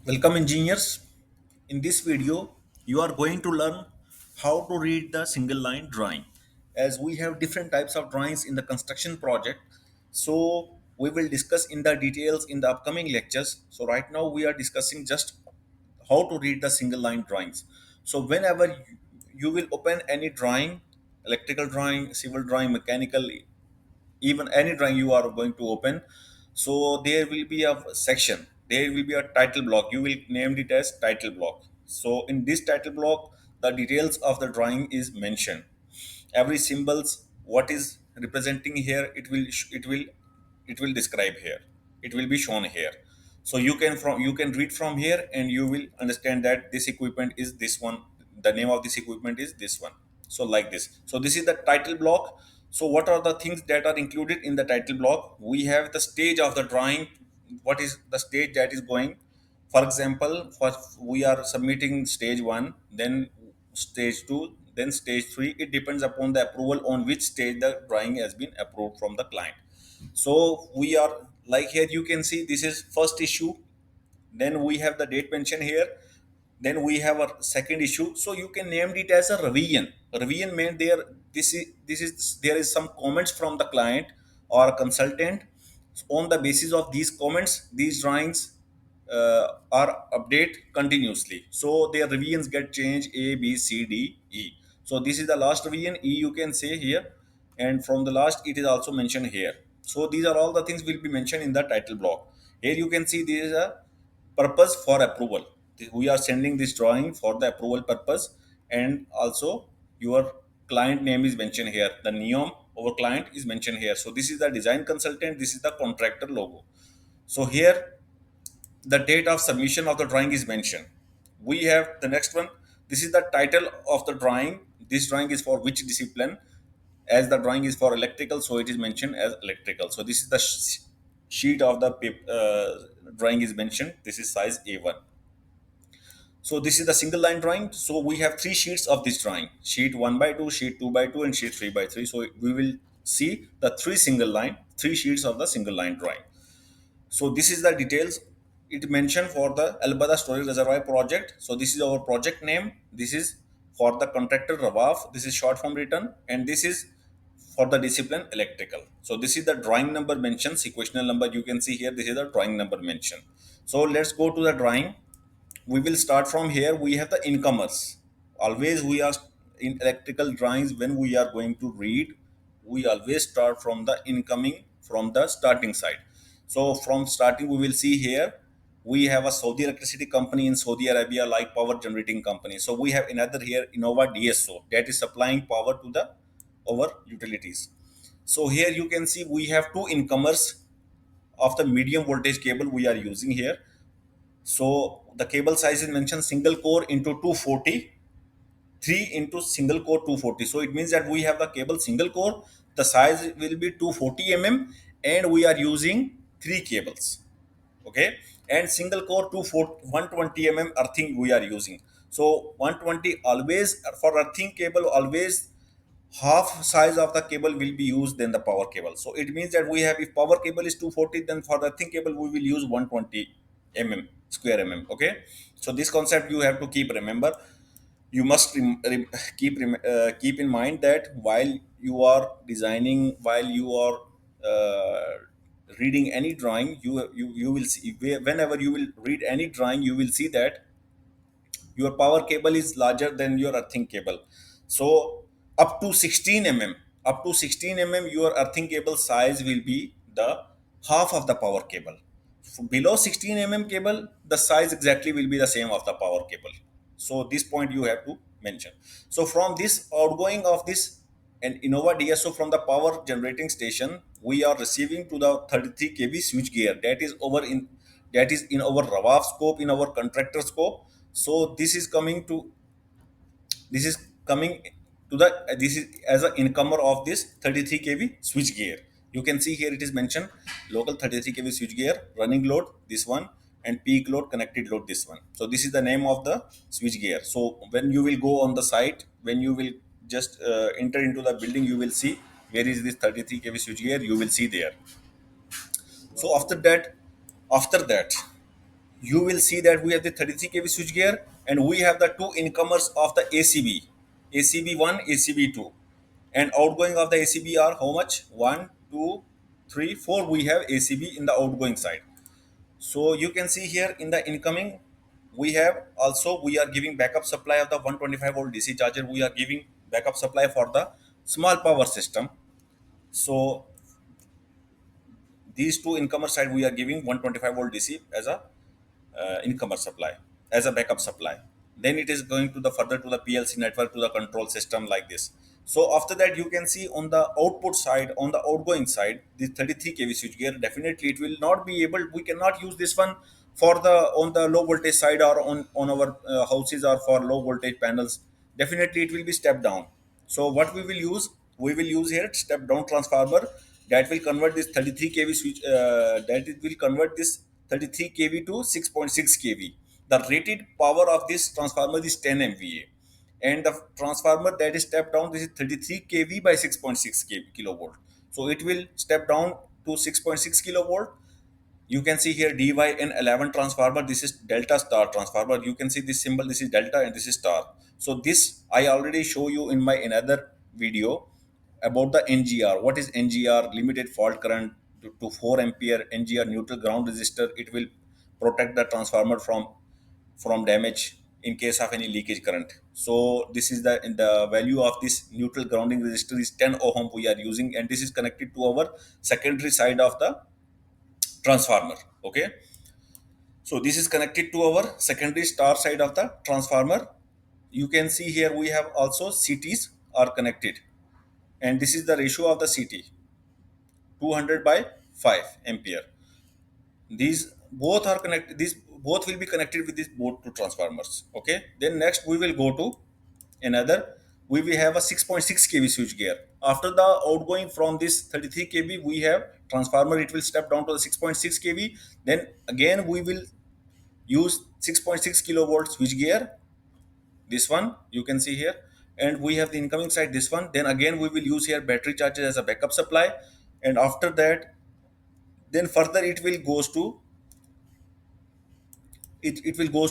Welcome engineers. In this video, you are going to learn how to read the single line drawing. As we have different types of drawings in the construction project, so we will discuss in the details in the upcoming lectures. So right now we are discussing just how to read the single line drawings. So whenever you will open any drawing, electrical drawing, civil drawing, mechanical, even any drawing you are going to open, so there will be a section, there will be a title block, you will name it as title block. So in this title block the details of the drawing is mentioned, every symbols what is representing here, it will describe here, it will be shown here. So you can read from here and you will understand that this equipment is this one, the name of this equipment is this one. So like this, so this is the title block. So what are the things that are included in the title block? We have the stage of the drawing, what is the stage that is going. For example, first we are submitting stage 1, then stage 2, then stage 3. It depends upon the approval on which stage the drawing has been approved from the client. So we are like here you can see this is first issue, then we have the date mentioned here, then we have a second issue. So you can name it as a revision meant there, this is there is some comments from the client or consultant. On the basis of these comments these drawings are update continuously, so their revisions get changed a b c d e. So this is the last revision e, you can say here, and from the last it is also mentioned here. So these are all the things will be mentioned in the title block. Here you can see there is a purpose for approval, we are sending this drawing for the approval purpose, and also your client name is mentioned here, the neom our client is mentioned here. So this is the design consultant, this is the contractor logo. So here the date of submission of the drawing is mentioned. We have the next one, this is the title of the drawing, this drawing is for which discipline. As the drawing is for electrical, so it is mentioned as electrical. So this is the sheet of the drawing is mentioned, this is size a1. So this is the single line drawing. So we have three sheets of this drawing, sheet 1 by 2, sheet 2 by 2, and sheet 3 by 3. So we will see the three sheets of the single line drawing. So this is the details it mentioned for the Albada Storage Reservoir project. So this is our project name. This is for the contractor Rawaf. This is short form written, and this is for the discipline electrical. So this is the drawing number mentioned, sequential number you can see here. This is the drawing number mentioned. So let's go to the drawing. We will start from here. We have the incomers. Always we are in electrical drawings when we are going to read, we always start from the incoming, from the starting side. So from starting we will see here we have a Saudi electricity company in Saudi Arabia, like power generating company. So we have another here Innova DSO that is supplying power to the our utilities. So here you can see we have two incomers of the medium voltage cable we are using here. So the cable size is mentioned single core into 240, 3 into single core 240. So it means that we have the cable single core, the size will be 240 mm, and we are using three cables. Okay, and single core 240 120 mm earthing we are using. So 120 always for earthing cable, always half size of the cable will be used than the power cable. So it means that we have, if power cable is 240, then for the earthing cable we will use 120 mm square mm. Okay, so this concept you have to keep remember. You must keep in mind that while you are designing, while you are reading any drawing, you will see, whenever you will read any drawing you will see that your power cable is larger than your earthing cable. So up to 16 mm, up to 16 mm your earthing cable size will be the half of the power cable. Below 16 mm cable the size exactly will be the same of the power cable. So this point you have to mention. So from this outgoing of this and Innova DSO from the power generating station, we are receiving to the 33 kV switch gear that is over in, that is in our RAWAF scope, in our contractor scope. So this is coming to the this is as an incomer of this 33 kV switch gear. You can see here it is mentioned local 33 kV switch gear, running load this one, and peak load connected load this one. So this is the name of the switch gear. So when you will go on the site, when you will just enter into the building, you will see where is this 33 kV switch gear, you will see there. So after that, you will see that we have the 33 kV switchgear, and we have the two incomers of the ACB, ACB1, ACB2, and outgoing of the ACB are how much? One, two, three, four. We have ACB in the outgoing side. So you can see here in the incoming, we are giving backup supply of the 125 volt DC charger. We are giving backup supply for the small power system. So these two incomer side we are giving 125 volt DC as a incomer supply, as a backup supply. Then it is going to the further to the PLC network, to the control system like this. So after that, you can see on the output side, on the outgoing side, this 33 kV switchgear, definitely it will not be able, we cannot use this one for the on the low voltage side, or on our houses, or for low voltage panels. Definitely it will be step down. So what we will use here step down transformer that will convert this 33 kV switch, that it will convert this 33 kV to 6.6 kV. The rated power of this transformer is 10 MVA, and the transformer that is step down, this is 33 kV by 6.6 kV kilovolt. So it will step down to 6.6 kilovolt. You can see here DY11 transformer, this is delta star transformer. You can see this symbol, this is delta and this is star. So this I already show you in my another video about the NGR. What is NGR? Limited fault current to 4 ampere. NGR, neutral ground resistor. It will protect the transformer from damage in case of any leakage current. So this is the value of this neutral grounding resistor is 10 ohm we are using, and this is connected to our secondary side of the transformer. Okay, so this is connected to our secondary star side of the transformer. You can see here we have also CTs are connected, and this is the ratio of the CT, 200 by 5 ampere. These both are connected, these both will be connected with these both two transformers. Okay, then next we will go to another. We will have a 6.6 kV switch gear. After the outgoing from this 33 kV, we have transformer, it will step down to the 6.6 kV. Then again we will use 6.6 kilovolt switch gear, this one you can see here, and we have the incoming side, this one. Then again we will use here battery charger as a backup supply, and after that, then further it will goes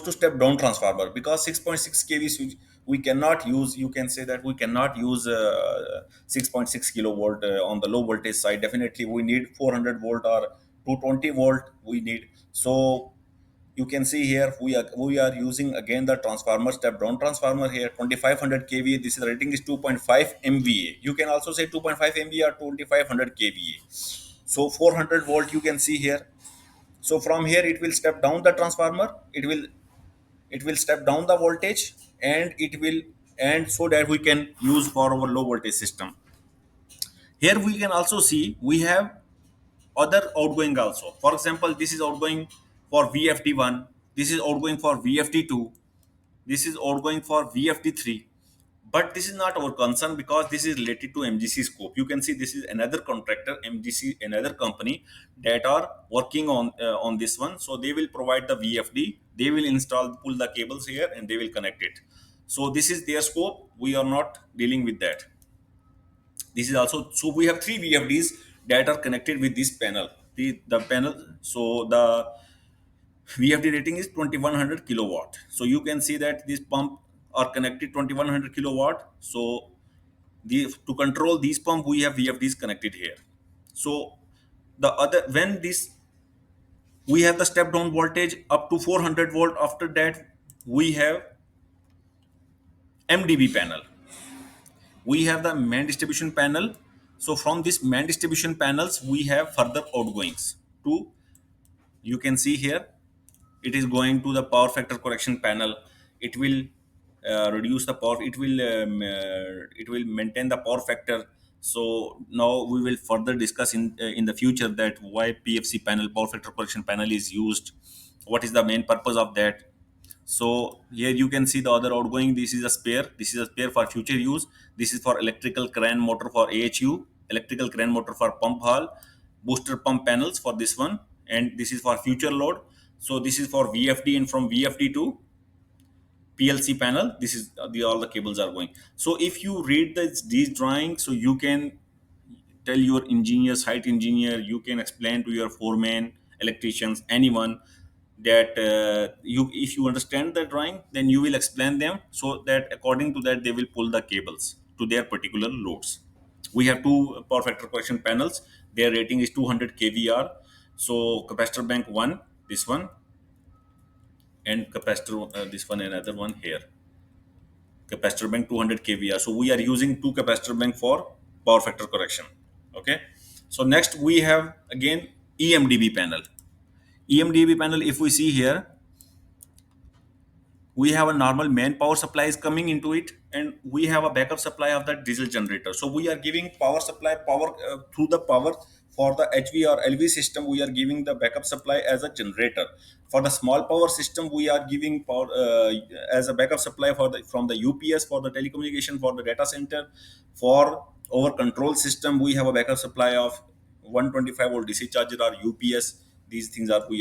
to step down transformer, because 6.6 kV switch we cannot use. You can say that we cannot use 6.6 kilovolt on the low voltage side. Definitely we need 400 volt or 220 volt we need. So you can see here we are using again the transformer, step down transformer here, 2500 kVA. This is rating is 2.5 MVA. You can also say 2.5 MVA or 2500 kVA. So 400 volt you can see here. So from here it will step down the transformer, it will step down the voltage, and it will, and so that we can use for our low voltage system. Here we can also see we have other outgoing also. For example, this is outgoing for VFD1, this is outgoing for VFD2, this is outgoing for VFD3. But this is not our concern, because this is related to MGC scope. You can see this is another contractor, MGC, another company that are working on this one. So they will provide the VFD, they will install, pull the cables here, and they will connect it. So this is their scope, we are not dealing with that. This is also, so we have three VFDs that are connected with this panel, the panel. So the VFD rating is 2100 kilowatt. So you can see that this pump are connected 2100 kilowatt. So to control these pump, we have VFDs connected here. So the other, when this, we have the step down voltage up to 400 volt. After that, we have MDB panel. We have the main distribution panel. So from this main distribution panels, we have further outgoings to, you can see here, it is going to the power factor correction panel. It will reduce the power, it will maintain the power factor. So now we will further discuss in the future that why PFC panel, power factor correction panel, is used, what is the main purpose of that. So here you can see the other outgoing, this is a spare, this is a spare for future use. This is for electrical crane motor for AHU, electrical crane motor for pump hall, booster pump panels for this one, and this is for future load. So this is for VFD, and from VFD to PLC panel, this is all the cables are going. So if you read these drawings, so you can tell your engineer, site engineer, you can explain to your foreman, electricians, anyone, that you if you understand the drawing, then you will explain them so that according to that they will pull the cables to their particular loads. We have two power factor correction panels. Their rating is 200 kVr. So capacitor bank one, this one, and capacitor this one, another one here, capacitor bank 200 kVr. So we are using two capacitor bank for power factor correction. Okay. So next we have again EMDB panel. EMDB panel, if we see here, we have a normal main power supply is coming into it, and we have a backup supply of that diesel generator. So we are giving power supply power through the power for the HV or LV system. We are giving the backup supply as a generator. For the small power system, we are giving power as a backup supply for the from the UPS for the telecommunication for the data center. For our control system, we have a backup supply of 125 volt DC charger or UPS. These things are we